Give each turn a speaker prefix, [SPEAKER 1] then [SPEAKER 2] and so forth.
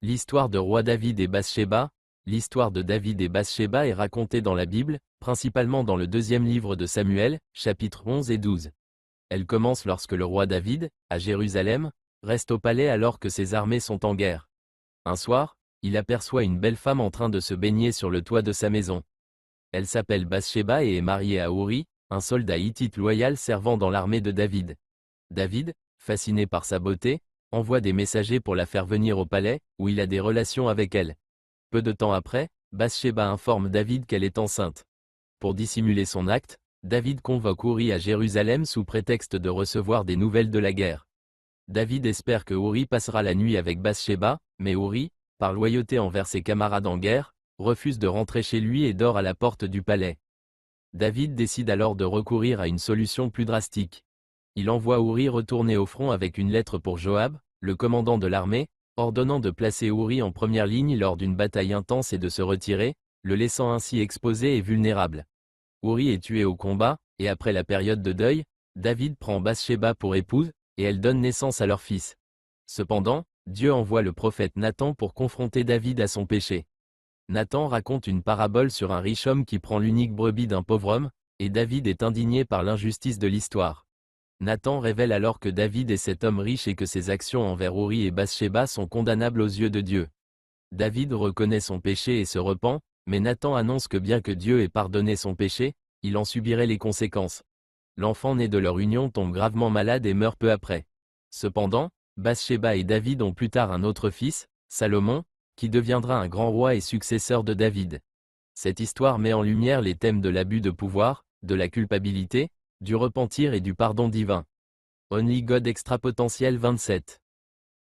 [SPEAKER 1] L'histoire de roi David et Bathsheba. L'histoire de David et Bathsheba est racontée dans la Bible, principalement dans le deuxième livre de Samuel, chapitres 11 et 12. Elle commence lorsque le roi David, à Jérusalem, reste au palais alors que ses armées sont en guerre. Un soir, il aperçoit une belle femme en train de se baigner sur le toit de sa maison. Elle s'appelle Bathsheba et est mariée à Uri, un soldat hittite loyal servant dans l'armée de David. David, fasciné par sa beauté, envoie des messagers pour la faire venir au palais, où il a des relations avec elle. Peu de temps après, Bathsheba informe David qu'elle est enceinte. Pour dissimuler son acte, David convoque Uri à Jérusalem sous prétexte de recevoir des nouvelles de la guerre. David espère que Uri passera la nuit avec Bathsheba, mais Uri, par loyauté envers ses camarades en guerre, refuse de rentrer chez lui et dort à la porte du palais. David décide alors de recourir à une solution plus drastique. Il envoie Uri retourner au front avec une lettre pour Joab, le commandant de l'armée, ordonnant de placer Uri en première ligne lors d'une bataille intense et de se retirer, le laissant ainsi exposé et vulnérable. Uri est tué au combat, et après la période de deuil, David prend Bathsheba pour épouse, et elle donne naissance à leur fils. Cependant, Dieu envoie le prophète Nathan pour confronter David à son péché. Nathan raconte une parabole sur un riche homme qui prend l'unique brebis d'un pauvre homme, et David est indigné par l'injustice de l'histoire. Nathan révèle alors que David est cet homme riche et que ses actions envers Uri et Bathsheba sont condamnables aux yeux de Dieu. David reconnaît son péché et se repent, mais Nathan annonce que bien que Dieu ait pardonné son péché, il en subirait les conséquences. L'enfant né de leur union tombe gravement malade et meurt peu après. Cependant, Bathsheba et David ont plus tard un autre fils, Salomon, qui deviendra un grand roi et successeur de David. Cette histoire met en lumière les thèmes de l'abus de pouvoir, de la culpabilité, du repentir et du pardon divin. Only God Extra Potentiel 27.